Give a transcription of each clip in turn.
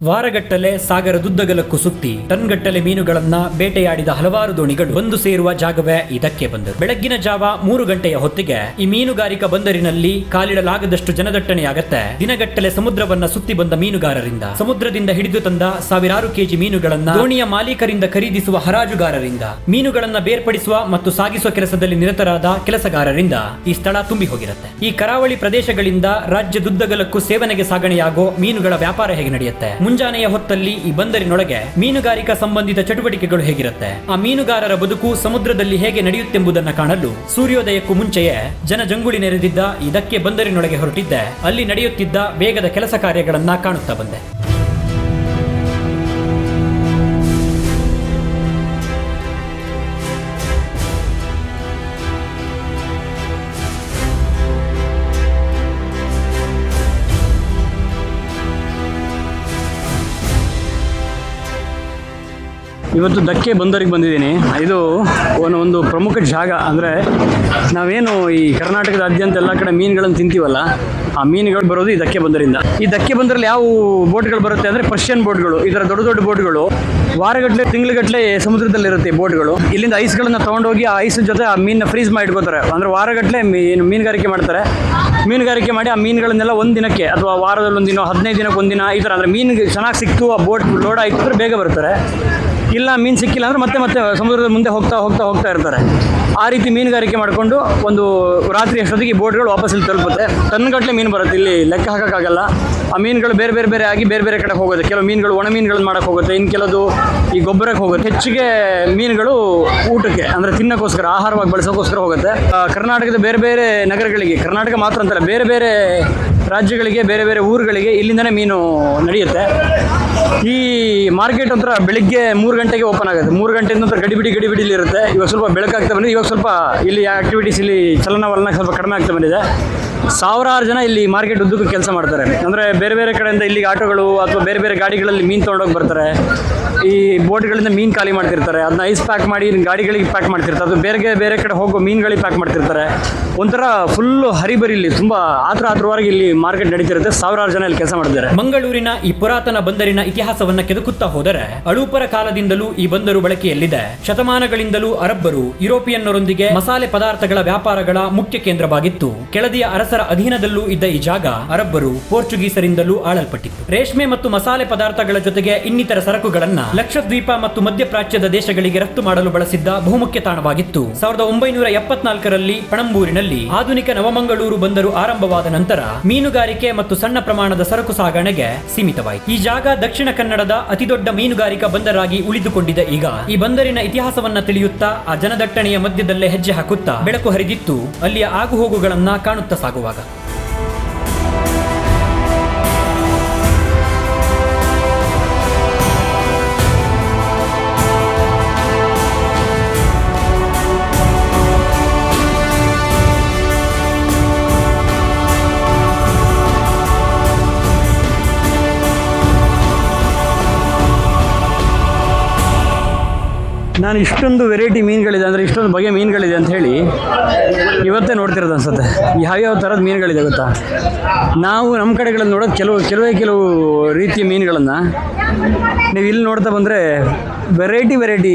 ವಾರಗಟ್ಟಲೆ ಸಾಗರದುದ್ದಗಲಕ್ಕೂ ಸುತ್ತಿ ಟನ್ಗಟ್ಟಲೆ ಮೀನುಗಳನ್ನ ಬೇಟೆಯಾಡಿದ ಹಲವಾರು ದೋಣಿಗಳು ಬಂದು ಸೇರುವ ಜಾಗವೇ ಇದಕ್ಕೆ ಬಂದರು. ಬೆಳಗ್ಗಿನ ಜಾವ 3 ಗಂಟೆಯ ಹೊತ್ತಿಗೆ ಈ ಮೀನುಗಾರಿಕಾ ಬಂದರಿನಲ್ಲಿ ಕಾಲಿಡಲಾಗದಷ್ಟು ಜನದಟ್ಟಣೆಯಾಗತ್ತೆ. ದಿನಗಟ್ಟಲೆ ಸಮುದ್ರವನ್ನ ಸುತ್ತಿ ಬಂದ ಮೀನುಗಾರರಿಂದ, ಸಮುದ್ರದಿಂದ ಹಿಡಿದು ತಂದ ಸಾವಿರಾರು ಕೆಜಿ ಮೀನುಗಳನ್ನ ದೋಣಿಯ ಮಾಲೀಕರಿಂದ ಖರೀದಿಸುವ ಹರಾಜುಗಾರರಿಂದ, ಮೀನುಗಳನ್ನ ಬೇರ್ಪಡಿಸುವ ಮತ್ತು ಸಾಗಿಸುವ ಕೆಲಸದಲ್ಲಿ ನಿರತರಾದ ಕೆಲಸಗಾರರಿಂದ ಈ ಸ್ಥಳ ತುಂಬಿ ಹೋಗಿರುತ್ತೆ. ಈ ಕರಾವಳಿ ಪ್ರದೇಶಗಳಿಂದ ರಾಜ್ಯದುದ್ದಗಲಕ್ಕೂ ಸೇವನೆಗೆ ಸಾಗಣೆಯಾಗೋ ಮೀನುಗಳ ವ್ಯಾಪಾರ ಹೇಗೆ ನಡೆಯುತ್ತೆ, ಮುಂಜಾನೆಯ ಹೊತ್ತಲ್ಲಿ ಈ ಬಂದರಿನೊಳಗೆ ಮೀನುಗಾರಿಕಾ ಸಂಬಂಧಿತ ಚಟುವಟಿಕೆಗಳು ಹೇಗಿರುತ್ತೆ, ಆ ಮೀನುಗಾರರ ಬದುಕು ಸಮುದ್ರದಲ್ಲಿ ಹೇಗೆ ನಡೆಯುತ್ತೆಂಬುದನ್ನ ಕಾಣಲು ಸೂರ್ಯೋದಯಕ್ಕೂ ಮುಂಚೆಯೇ ಜನಜಂಗುಳಿ ನೆರೆದಿದ್ದ ಇದಕ್ಕೆ ಬಂದರಿನೊಳಗೆ ಹೊರಟಿದ್ದೆ. ಅಲ್ಲಿ ನಡೆಯುತ್ತಿದ್ದ ವೇಗದ ಕೆಲಸ ಕಾರ್ಯಗಳನ್ನ ಕಾಣುತ್ತಾ ಬಂದೆ. ಇವತ್ತು ಧಕ್ಕೆ ಬಂದರಿಗೆ ಬಂದಿದ್ದೀನಿ. ಇದು ಒಂದು ಪ್ರಮುಖ ಜಾಗ. ಅಂದರೆ ನಾವೇನು ಈ ಕರ್ನಾಟಕದಾದ್ಯಂತ ಎಲ್ಲ ಕಡೆ ಮೀನುಗಳನ್ನು ತಿಂತೀವಲ್ಲ, ಆ ಮೀನುಗಳು ಬರೋದು ಈ ಧಕ್ಕೆ ಬಂದರಿಂದ. ಈ ಧಕ್ಕೆ ಬಂದರಲ್ಲಿ ಯಾವ ಬೋಟ್ಗಳು ಬರುತ್ತೆ ಅಂದರೆ ಪರ್ಷಿಯನ್ ಬೋಟ್ಗಳು. ಇದರ ದೊಡ್ಡ ದೊಡ್ಡ ಬೋಟ್ಗಳು ವಾರಗಟ್ಟಲೆ ತಿಂಗಳುಗಟ್ಟಲೆ ಸಮುದ್ರದಲ್ಲಿರುತ್ತೆ ಈ ಬೋಟ್ಗಳು. ಇಲ್ಲಿಂದ ಐಸ್ಗಳನ್ನು ತೊಗೊಂಡೋಗಿ ಆ ಐಸ್ ಜೊತೆ ಆ ಮೀನನ್ನ ಫ್ರೀಸ್ ಮಾಡಿ ಇಟ್ಕೋತಾರೆ. ಅಂದರೆ ವಾರಗಟ್ಟಲೆ ಮೀನುಗಾರಿಕೆ ಮಾಡ್ತಾರೆ. ಮೀನುಗಾರಿಕೆ ಮಾಡಿ ಆ ಮೀನುಗಳನ್ನೆಲ್ಲ ಒಂದು ದಿನಕ್ಕೆ ಅಥವಾ ವಾರದಲ್ಲಿ ಒಂದಿನ, 15 ದಿನಕ್ಕೆ ಒಂದಿನ ಈ ಥರ. ಅಂದರೆ ಮೀನು ಚೆನ್ನಾಗಿ ಸಿಕ್ತು, ಆ ಬೋಟ್ ಲೋಡ್ ಆಯಿತು ಅಂದರೆ ಬೇಗ ಬರ್ತಾರೆ. ಇಲ್ಲ ಮೀನು ಸಿಕ್ಕಿಲ್ಲ ಅಂದರೆ ಮತ್ತೆ ಸಮುದ್ರದ ಮುಂದೆ ಹೋಗ್ತಾ ಇರ್ತಾರೆ. ಆ ರೀತಿ ಮೀನುಗಾರಿಕೆ ಮಾಡಿಕೊಂಡು ಒಂದು ರಾತ್ರಿ ಅಷ್ಟೊತ್ತಿಗೆ ಈ ಬೋಟ್ಗಳು ವಾಪಸ್ ಇಲ್ಲಿ ತಲುಪುತ್ತೆ. ಟನ್ಗಟ್ಟಲೆ ಮೀನು ಬರುತ್ತೆ. ಇಲ್ಲಿ ಲೆಕ್ಕ ಹಾಕೋಕ್ಕಾಗಲ್ಲ. ಆ ಮೀನುಗಳು ಬೇರೆ ಆಗಿ ಬೇರೆ ಕಡೆ ಹೋಗುತ್ತೆ. ಕೆಲವು ಮೀನುಗಳು ಒಣ ಮೀನುಗಳನ್ನು ಮಾಡೋಕ್ಕೆ ಹೋಗುತ್ತೆ, ಇನ್ನು ಕೆಲವು ಈ ಗೊಬ್ಬರಕ್ಕೆ ಹೋಗುತ್ತೆ. ಹೆಚ್ಚಿಗೆ ಮೀನುಗಳು ಊಟಕ್ಕೆ ಅಂದರೆ ತಿನ್ನೋಕ್ಕೋಸ್ಕರ, ಆಹಾರವಾಗಿ ಬಳಸೋಕ್ಕೋಸ್ಕರ ಹೋಗುತ್ತೆ. ಕರ್ನಾಟಕದ ಬೇರೆ ನಗರಗಳಿಗೆ, ಕರ್ನಾಟಕ ಮಾತ್ರ ಅಂತಲ್ಲ, ಬೇರೆ ರಾಜ್ಯಗಳಿಗೆ, ಬೇರೆ ಊರುಗಳಿಗೆ ಇಲ್ಲಿಂದನೇ ಮೀನು ನಡೆಯುತ್ತೆ. ಈ ಮಾರ್ಕೆಟ್ ಒಂಥರ ಬೆಳಿಗ್ಗೆ 3 ಗಂಟೆಗೆ ಓಪನ್ ಆಗುತ್ತೆ. 3 ಗಂಟೆಯಿಂದ ನಂತರ ಗಡಿಬಿಡಿಲಿ ಇರುತ್ತೆ. ಇವಾಗ ಸ್ವಲ್ಪ ಬೆಳಕಾಗ್ತಾ ಬಂದಿದೆ. ಇವಾಗ ಸ್ವಲ್ಪ ಇಲ್ಲಿ ಆಕ್ಟಿವಿಟೀಸ್, ಇಲ್ಲಿ ಚಲನವಲನ ಸ್ವಲ್ಪ ಕಡಿಮೆ ಆಗ್ತಾ ಬಂದಿದೆ. ಸಾವಿರಾರು ಜನ ಇಲ್ಲಿ ಮಾರ್ಕೆಟ್ ಉದ್ದಕ್ಕೂ ಕೆಲಸ ಮಾಡ್ತಾರೆ. ಅಂದರೆ ಬೇರೆ ಕಡೆಯಿಂದ ಇಲ್ಲಿಗೆ ಆಟೋಗಳು ಅಥವಾ ಬೇರೆ ಗಾಡಿಗಳಲ್ಲಿ ಮೀನು ತೊಗೊಂಡೋಗಿ ಬರ್ತಾರೆ. ಈ ಬೋಟ್ಗಳಿಂದ ಮೀನು ಖಾಲಿ ಮಾಡ್ತಿರ್ತಾರೆ. ಅದನ್ನ ಐಸ್ ಪ್ಯಾಕ್ ಮಾಡಿ ಗಾಡಿಗಳಿಗೆ ಪ್ಯಾಕ್ ಮಾಡ್ತಿರ್ತಾರೆ. ಅದು ಬೇರೆ ಕಡೆ ಹೋಗೋ ಮೀನುಗಳಿಗೆ ಪ್ಯಾಕ್ ಮಾಡ್ತಿರ್ತಾರೆ. ಒಂಥರ ಫುಲ್ಲು ಹರಿಬರಿಲಿ ತುಂಬ ಆತುರವಾಗಿ ಇಲ್ಲಿ ಮಾರ್ಕೆಟ್ ನಡೀತಿರುತ್ತೆ. ಸಾವಿರಾರು ಜನ ಇಲ್ಲಿ ಕೆಲಸ ಮಾಡ್ತಾರೆ. ಮಂಗಳೂರಿನ ಈ ಪುರಾತನ ಬಂದರಿನ ಇತಿಹಾಸವನ್ನ ಕೆದಕುತ್ತಾ ಹೋದರೆ ಅಳೂಪರ ಕಾಲದಿಂದಲೂ ಈ ಬಂದರು ಬಳಕೆಯಲ್ಲಿದೆ. ಶತಮಾನಗಳಿಂದಲೂ ಅರಬ್ಬರು ಯುರೋಪಿಯನ್ನರೊಂದಿಗೆ ಮಸಾಲೆ ಪದಾರ್ಥಗಳ ವ್ಯಾಪಾರಗಳ ಮುಖ್ಯ ಕೇಂದ್ರವಾಗಿತ್ತು. ಕೆಳದಿಯ ಅರಸರ ಅಧೀನದಲ್ಲೂ ಇದ್ದ ಈ ಜಾಗ ಅರಬ್ಬರು, ಪೋರ್ಚುಗೀಸರಿಂದಲೂ ಆಳಲ್ಪಟ್ಟಿತ್ತು. ರೇಷ್ಮೆ ಮತ್ತು ಮಸಾಲೆ ಪದಾರ್ಥಗಳ ಜೊತೆಗೆ ಇನ್ನಿತರ ಸರಕುಗಳನ್ನ ಲಕ್ಷದ್ವೀಪ ಮತ್ತು ಮಧ್ಯಪ್ರಾಚ್ಯದ ದೇಶಗಳಿಗೆ ರಫ್ತು ಮಾಡಲು ಬಳಸಿದ್ದ ಬಹುಮುಖ್ಯ ತಾಣವಾಗಿತ್ತು. 1974ರಲ್ಲಿ ಪಣಂಬೂರಿನಲ್ಲಿ ಆಧುನಿಕ ನವಮಂಗಳೂರು ಬಂದರು ಆರಂಭವಾದ ನಂತರ ಮೀನುಗಾರಿಕೆ ಮತ್ತು ಸಣ್ಣ ಪ್ರಮಾಣದ ಸರಕು ಸಾಗಣೆಗೆ ಸೀಮಿತವಾಯಿತು. ಈ ಜಾಗ ದಕ್ಷಿಣ ಕನ್ನಡದ ಅತಿದೊಡ್ಡ ಮೀನುಗಾರಿಕಾ ಬಂದರಾಗಿ ಉಳಿದುಕೊಂಡಿದೆ. ಈಗ ಈ ಬಂದರಿನ ಇತಿಹಾಸವನ್ನ ತಿಳಿಯುತ್ತಾ, ಆ ಜನದಟ್ಟಣೆಯ ಮಧ್ಯದಲ್ಲೇ ಹೆಜ್ಜೆ ಹಾಕುತ್ತಾ ಬೆಳಕು ಹರಿದಿತ್ತು ಅಲ್ಲಿಯ ಆಗುಹೋಗುಗಳನ್ನ ಕಾಣುತ್ತಾ ಸಾಗುವಾಗ. ನಾನು ಇಷ್ಟೊಂದು ವೆರೈಟಿ ಮೀನುಗಳಿದೆ, ಅಂದರೆ ಇಷ್ಟೊಂದು ಬಗೆಯ ಮೀನುಗಳಿದೆ ಅಂತ ಹೇಳಿ ಇವತ್ತೇ ನೋಡ್ತಿರೋದು ಅನ್ಸುತ್ತೆ. ಯಾವ್ಯಾವ ಥರದ ಮೀನುಗಳಿದೆ ಗೊತ್ತಾ? ನಾವು ನಮ್ಮ ಕಡೆಗಳಲ್ಲಿ ನೋಡೋದು ಕೆಲವು ರೀತಿಯ ಮೀನುಗಳನ್ನು ನೀವು ಇಲ್ಲಿ ನೋಡ್ತಾ ಬಂದರೆ ವೆರೈಟಿ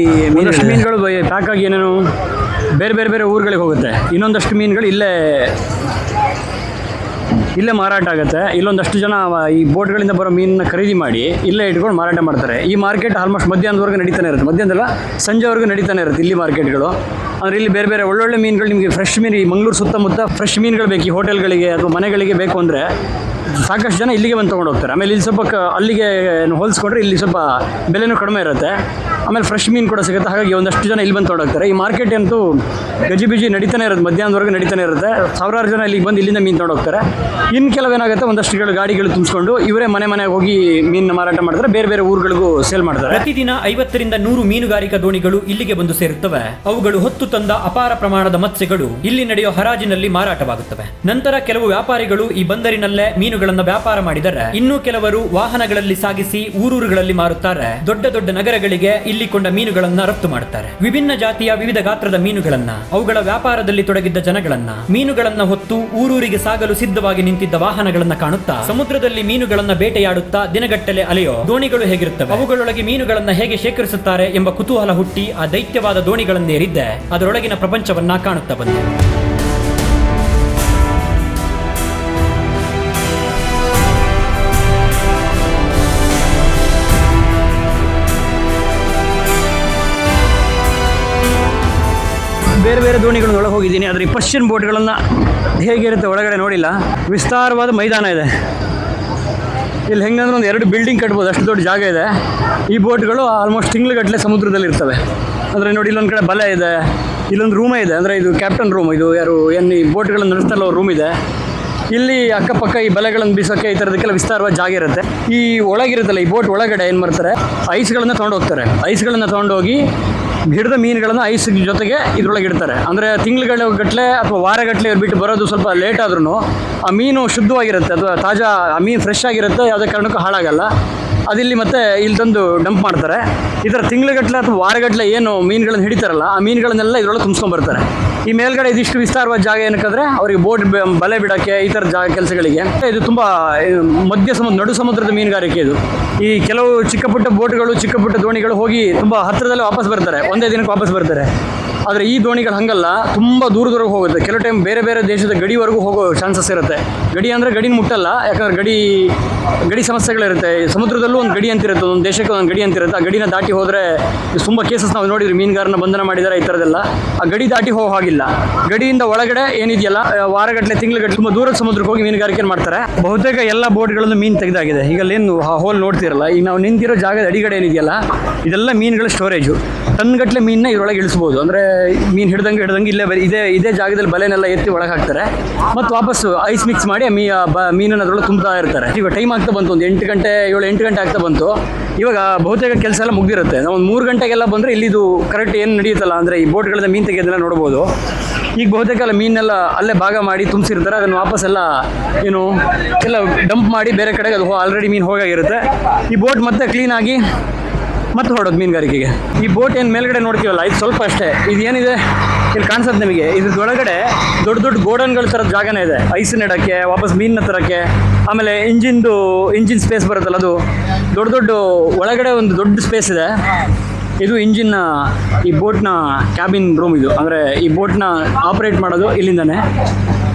ಮೀನುಗಳು ಪ್ಯಾಕ್ ಆಗಿ ಏನೇನು ಬೇರೆ ಊರುಗಳಿಗೆ ಹೋಗುತ್ತೆ. ಇನ್ನೊಂದಷ್ಟು ಮೀನುಗಳು ಇಲ್ಲೇ ಮಾರಾಟ ಆಗುತ್ತೆ. ಇಲ್ಲೊಂದಷ್ಟು ಜನ ಈ ಬೋಟ್ಗಳಿಂದ ಬರೋ ಮೀನನ್ನ ಖರೀದಿ ಮಾಡಿ ಇಲ್ಲೇ ಇಟ್ಕೊಂಡು ಮಾರಾಟ ಮಾಡ್ತಾರೆ. ಈ ಮಾರ್ಕೆಟ್ ಆಲ್ಮೋಸ್ಟ್ ಮಧ್ಯಾಹ್ನದವರೆಗೂ ನಡೀತಾನೆ ಇರುತ್ತೆ. ಮಧ್ಯಾಹ್ನದಲ್ಲ, ಸಂಜೆವರೆಗೂ ನಡೀತಾನೆ ಇರುತ್ತೆ ಇಲ್ಲಿ ಮಾರ್ಕೆಟ್ಗಳು. ಅಂದರೆ ಇಲ್ಲಿ ಬೇರೆ ಒಳ್ಳೊಳ್ಳೆ ಮೀನುಗಳು, ನಿಮಗೆ ಫ್ರೆಶ್ ಮೀನು, ಈ ಮಂಗಳೂರು ಸುತ್ತಮುತ್ತ ಫ್ರೆಶ್ ಮೀನುಗಳು ಬೇಕು, ಈ ಹೋಟೆಲ್ಗಳಿಗೆ ಅಥವಾ ಮನೆಗಳಿಗೆ ಬೇಕು ಅಂದರೆ ಸಾಕಷ್ಟು ಜನ ಇಲ್ಲಿಗೆ ಬಂದು ತೊಗೊಂಡು ಹೋಗ್ತಾರೆ. ಆಮೇಲೆ ಇಲ್ಲಿ ಸ್ವಲ್ಪ ಅಲ್ಲಿಗೆ ಹೋಲಿಸ್ಕೊಂಡ್ರೆ ಇಲ್ಲಿ ಸ್ವಲ್ಪ ಬೆಲೆನೂ ಕಡಿಮೆ ಇರುತ್ತೆ. ಆಮೇಲೆ ಫ್ರೆಶ್ ಮೀನು ಕೂಡ ಸಿಗುತ್ತೆ. ಹಾಗಾಗಿ ಒಂದಷ್ಟು ಜನ ಇಲ್ಲಿ ಬಂದು ತೊಗೊಂಡೋಗ್ತಾರೆ. ಈ ಮಾರ್ಕೆಟ್ ಅಂತೂ ಗಜಿಬಿಜಿ ನಡೀತಾನೆ ಇರುತ್ತೆ, ಮಧ್ಯಾಹ್ನದವರೆಗೂ ನಡೀತಾನೆ ಇರುತ್ತೆ. ಸಾವಿರಾರು ಜನ ಇಲ್ಲಿಗೆ ಬಂದು ಇಲ್ಲಿಂದ ಮೀನು ತೊಗೊಂಡೋಗ್ತಾರೆ. ಇನ್ನು ಕೆಲವೇನಾಗುತ್ತೆ, ಒಂದಷ್ಟು ಗಾಡಿಗಳು ತುಂಬಿಸ್ಕೊಂಡು ಇವರೇ ಮನೆಗೆ ಹೋಗಿ ಮೀನನ್ನ ಮಾರಾಟ ಮಾಡ್ತಾರೆ, ಬೇರೆ ಊರುಗಳಿಗೂ ಸೇಲ್ ಮಾಡ್ತಾರೆ. ಪ್ರತಿದಿನ 50ರಿಂದ 100 ಮೀನುಗಾರಿಕಾ ದೋಣಿಗಳು ಇಲ್ಲಿಗೆ ಬಂದು ಸೇರುತ್ತವೆ. ಅವುಗಳು ಹೊತ್ತು ತಂದ ಅಪಾರ ಪ್ರಮಾಣದ ಮತ್ಸ್ಯಗಳು ಇಲ್ಲಿ ನಡೆಯೋ ಹರಾಜಿನಲ್ಲಿ ಮಾರಾಟವಾಗುತ್ತವೆ. ನಂತರ ಕೆಲವು ವ್ಯಾಪಾರಿಗಳು ಈ ಬಂದರಿನಲ್ಲೇ ಮೀನುಗಳನ್ನ ವ್ಯಾಪಾರ ಮಾಡಿದರೆ, ಇನ್ನೂ ಕೆಲವರು ವಾಹನಗಳಲ್ಲಿ ಸಾಗಿಸಿ ಊರೂರುಗಳಲ್ಲಿ ಮಾರುತ್ತಾರೆ. ದೊಡ್ಡ ನಗರಗಳಿಗೆ ಇಲ್ಲಿ ದಿಲ್ಲಿ ಕೊಂಡ ಮೀನುಗಳನ್ನ ರಫ್ತು ಮಾಡುತ್ತಾರೆ. ವಿಭಿನ್ನ ಜಾತಿಯ ವಿವಿಧ ಗಾತ್ರದ ಮೀನುಗಳನ್ನ, ಅವುಗಳ ವ್ಯಾಪಾರದಲ್ಲಿ ತೊಡಗಿದ್ದ ಜನಗಳನ್ನ, ಮೀನುಗಳನ್ನ ಹೊತ್ತು ಊರೂರಿಗೆ ಸಾಗಲು ಸಿದ್ಧವಾಗಿ ನಿಂತಿದ್ದ ವಾಹನಗಳನ್ನ ಕಾಣುತ್ತಾ, ಸಮುದ್ರದಲ್ಲಿ ಮೀನುಗಳನ್ನ ಬೇಟೆಯಾಡುತ್ತಾ ದಿನಗಟ್ಟಲೆ ಅಲೆಯೋ ದೋಣಿಗಳು ಹೇಗಿರುತ್ತವೆ, ಅವುಗಳೊಳಗೆ ಮೀನುಗಳನ್ನ ಹೇಗೆ ಶೇಖರಿಸುತ್ತಾರೆ ಎಂಬ ಕುತೂಹಲ ಹುಟ್ಟಿ ಆ ದೈತ್ಯವಾದ ದೋಣಿಗಳನ್ನೇರಿದ್ದೆ ಅದರೊಳಗಿನ ಪ್ರಪಂಚವನ್ನ ಕಾಣುತ್ತಾ ಬಂದೆ. ಬೇರೆ ಬೇರೆ ದೋಣಿಗಳನ್ನ ಒಳಗೆ ಹೋಗಿದ್ದೀನಿ. ಆದರೆ ಈ ಪರ್ಷಿಯನ್ ಬೋಟ್ಗಳನ್ನು ಹೇಗಿರುತ್ತೆ ಒಳಗಡೆ ನೋಡಿಲ್ಲ. ವಿಸ್ತಾರವಾದ ಮೈದಾನ ಇದೆ. ಇಲ್ಲಿ ಹೆಂಗಂದ್ರೆ ಒಂದು 2 ಬಿಲ್ಡಿಂಗ್ ಕಟ್ಬೋದು, ಅಷ್ಟು ದೊಡ್ಡ ಜಾಗ ಇದೆ. ಈ ಬೋಟ್ಗಳು ಆಲ್ಮೋಸ್ಟ್ ತಿಂಗ್ಳುಗಟ್ಟಲೆ ಸಮುದ್ರದಲ್ಲಿ ಇರ್ತವೆ. ಅಂದರೆ ನೋಡಿ, ಇಲ್ಲೊಂದು ಕಡೆ ಬಲೆ ಇದೆ, ಇಲ್ಲೊಂದು ರೂಮೇ ಇದೆ. ಅಂದರೆ ಇದು ಕ್ಯಾಪ್ಟನ್ ರೂಮ್. ಇದು ಯಾರು ಏನು ಈ ಬೋಟ್ಗಳನ್ನು ನಡೆಸ್ತಾರಲ್ಲ ಅವ್ರ ರೂಮ್ ಇದೆ. ಇಲ್ಲಿ ಅಕ್ಕಪಕ್ಕ ಈ ಬಲೆಗಳನ್ನು ಬೀಸೋಕ್ಕೆ ಈ ಥರದಕ್ಕೆಲ್ಲ ವಿಸ್ತಾರವಾದ ಜಾಗ ಇರುತ್ತೆ. ಈ ಒಳಗಿರುತ್ತಲ್ಲ, ಈ ಬೋಟ್ ಒಳಗಡೆ ಏನು ಮಾಡ್ತಾರೆ, ಐಸ್ಗಳನ್ನು ತೊಗೊಂಡು ಹೋಗ್ತಾರೆ. ಐಸ್ಗಳನ್ನು ತೊಗೊಂಡೋಗಿ ಹಿಡಿದ ಮೀನುಗಳನ್ನು ಐಸ್ ಜೊತೆಗೆ ಇದರೊಳಗೆ ಇಡ್ತಾರೆ. ಅಂದರೆ ತಿಂಗಳುಗಳ ಗಟ್ಟಲೆ ಅಥವಾ ವಾರಗಟ್ಟಲೆ ಇವ್ರು ಬಿಟ್ಟು ಬರೋದು ಸ್ವಲ್ಪ ಲೇಟ್ ಆದ್ರೂ ಆ ಮೀನು ಶುದ್ಧವಾಗಿರುತ್ತೆ, ಅಥವಾ ತಾಜಾ ಆ ಮೀನು ಫ್ರೆಶ್ ಆಗಿರುತ್ತೆ, ಯಾವುದೇ ಕಾರಣಕ್ಕೂ ಹಾಳಾಗಲ್ಲ. ಅದಿಲ್ಲಿ ಮತ್ತೆ ಇಲ್ಲಿ ತಂದು ಡಂಪ್ ಮಾಡ್ತಾರೆ. ಈ ಥರ ತಿಂಗಳುಗಟ್ಟಲೆ ಅಥವಾ ವಾರಗಟ್ಟಲೆ ಏನು ಮೀನುಗಳನ್ನು ಹಿಡಿತಾರಲ್ಲ, ಆ ಮೀನುಗಳನ್ನೆಲ್ಲ ಇದರೊಳಗೆ ತುಂಬಿಸ್ಕೊಂಡ್ಬರ್ತಾರೆ. ಈ ಮೇಲ್ಗಡೆ ಇದಿಷ್ಟು ವಿಸ್ತಾರವಾದ ಜಾಗ ಏನಕ್ಕಂದ್ರೆ ಅವರಿಗೆ ಬೋಟ್ ಬಲೆ ಬಿಡೋಕ್ಕೆ ಈ ಥರ ಜಾಗ ಕೆಲಸಗಳಿಗೆ. ಇದು ತುಂಬ ನಡು ಸಮುದ್ರದ ಮೀನುಗಾರಿಕೆ ಇದು. ಈ ಕೆಲವು ಚಿಕ್ಕ ಪುಟ್ಟ ಬೋಟ್ಗಳು, ಚಿಕ್ಕ ಪುಟ್ಟ ದೋಣಿಗಳು ಹೋಗಿ ತುಂಬ ಹತ್ತಿರದಲ್ಲೇ ವಾಪಸ್ ಬರ್ತಾರೆ, ಒಂದೇ ದಿನಕ್ಕೆ ವಾಪಸ್ ಬರ್ತಾರೆ. ಆದರೆ ಈ ದೋಣಿಗಳು ಹಂಗಲ್ಲ, ತುಂಬ ದೂರದವರೆಗೂ ಹೋಗುತ್ತೆ. ಕೆಲವು ಟೈಮ್ ಬೇರೆ ಬೇರೆ ದೇಶದ ಗಡಿವರೆಗೂ ಹೋಗೋ ಚಾನ್ಸಸ್ ಇರುತ್ತೆ. ಗಡಿ ಅಂದರೆ ಗಡಿನ ಮುಟ್ಟಲ್ಲ, ಯಾಕಂದ್ರೆ ಗಡಿ ಸಮಸ್ಯೆಗಳಿರುತ್ತೆ. ಸಮುದ್ರದಲ್ಲೂ ಒಂದು ಗಡಿ ಅಂತಿರುತ್ತೆ, ಒಂದು ದೇಶಕ್ಕೆ ಒಂದು ಗಡಿ ಅಂತಿರುತ್ತೆ. ಆ ಗಡಿನ ದಾಟಿ ಹೋದರೆ ತುಂಬ ಕೇಸಸ್ ನಾವು ನೋಡಿದ್ವಿ, ಮೀನುಗಾರನ ಬಂಧನ ಮಾಡಿದ್ದಾರೆ ಈ ಥರದ್ದೆಲ್ಲ. ಆ ಗಡಿ ದಾಟಿ ಹೋಗೋ ಹಾಗಿಲ್ಲ. ಗಡಿಯಿಂದ ಒಳಗಡೆ ಏನಿದೆಯಲ್ಲ, ವಾರಗಟ್ಟಲೆ ತಿಂಗಳುಗಟ್ಟಲೆ ತುಂಬ ದೂರದ ಸಮುದ್ರಕ್ಕೆ ಹೋಗಿ ಮೀನುಗಾರಿಕೆ ಮಾಡ್ತಾರೆ. ಬಹುತೇಕ ಎಲ್ಲ ಬೋಟ್ಗಳನ್ನು ಮೀನು ತೆಗೆದಾಗಿದೆ. ಈಗ ಅಲ್ಲೇನು ಹೋಲ್ ನೋಡ್ತಿರಲ್ಲ, ಈಗ ನಾವು ನಿಂತಿರೋ ಜಾಗದ ಅಡಿಗಡೆ ಏನಿದೆಯಲ್ಲ, ಇದೆಲ್ಲ ಮೀನುಗಳ ಸ್ಟೋರೇಜು. ಟನ್ಗಟ್ಟಲೆ ಮೀನನ್ನ ಇದರೊಳಗೆ ಇಳಿಸ್ಬೋದು. ಅಂದರೆ ಮೀನು ಹಿಡ್ದಂಗೆ ಇಲ್ಲೇ ಇದೇ ಜಾಗದಲ್ಲಿ ಬಲೆನೆಲ್ಲ ಎತ್ತಿ ಒಳಗೆ ಹಾಕ್ತಾರೆ, ಮತ್ತು ವಾಪಸ್ಸು ಐಸ್ ಮಿಕ್ಸ್ ಮಾಡಿ ಮೀನನ್ನು ಅದರೊಳಗೆ ತುಂಬ್ತಾ ಇರ್ತಾರೆ. ಈಗ ಟೈಮ್ ಆಗ್ತಾ ಬಂತು, ಒಂದು 8 ಗಂಟೆ 7-8 ಗಂಟೆ ಆಗ್ತಾ ಬಂತು. ಇವಾಗ ಬಹುತೇಕ ಕೆಲಸ ಎಲ್ಲ ಮುಗಿದಿರುತ್ತೆ. ನಾವು ಒಂದು 3 ಗಂಟೆಗೆಲ್ಲ ಬಂದರೆ ಇಲ್ಲಿದು ಕರೆಕ್ಟ್ ಏನು ನಡೆಯುತ್ತಲ್ಲ, ಅಂದರೆ ಈ ಬೋಟ್ಗಳಿಂದ ಮೀನು ತೆಗೆಯೋದೆಲ್ಲ ನೋಡ್ಬೋದು. ಈಗ ಬಹುತೇಕ ಎಲ್ಲ ಮೀನೆಲ್ಲ ಅಲ್ಲೇ ಭಾಗ ಮಾಡಿ ತುಂಬಿಸಿರ್ತಾರೆ. ಅದನ್ನು ವಾಪಸ್ ಎಲ್ಲ ಡಂಪ್ ಮಾಡಿ ಬೇರೆ ಕಡೆಗೆ ಅದು ಆಲ್ರೆಡಿ ಮೀನು ಹೋಗಾಗಿರುತ್ತೆ. ಈ ಬೋಟ್ ಮತ್ತೆ ಕ್ಲೀನಾಗಿ ಮತ್ತೆ ಹೊರಡೋದು ಮೀನುಗಾರಿಕೆಗೆ. ಈ ಬೋಟ್ ಏನು ಮೇಲ್ಗಡೆ ನೋಡ್ತೀವಲ್ಲ, ಇದು ಸ್ವಲ್ಪ ಅಷ್ಟೇ. ಇದು ಏನಿದೆ ಇಲ್ಲಿ ಕಾಣಿಸುತ್ತೆ ನಿಮಗೆ, ಇದ್ರೊಳಗಡೆ ದೊಡ್ಡ ದೊಡ್ಡ ಗೋಡನ್ಗಳ ಥರದ ಜಾಗನೇ ಇದೆ, ಐಸನ್ನ ಇಡೋಕ್ಕೆ, ವಾಪಸ್ ಮೀನನ್ನ ತರೋಕ್ಕೆ. ಆಮೇಲೆ ಇಂಜಿನ್ ಸ್ಪೇಸ್ ಬರುತ್ತಲ್ಲ, ಅದು ದೊಡ್ಡ ಒಳಗಡೆ ಒಂದು ದೊಡ್ಡ ಸ್ಪೇಸ್ ಇದೆ. ಇದು ಈ ಬೋಟ್ನ ಕ್ಯಾಬಿನ್ ರೂಮ್. ಇದು ಅಂದರೆ ಈ ಬೋಟ್ನ ಆಪ್ರೇಟ್ ಮಾಡೋದು ಇಲ್ಲಿಂದನೇ.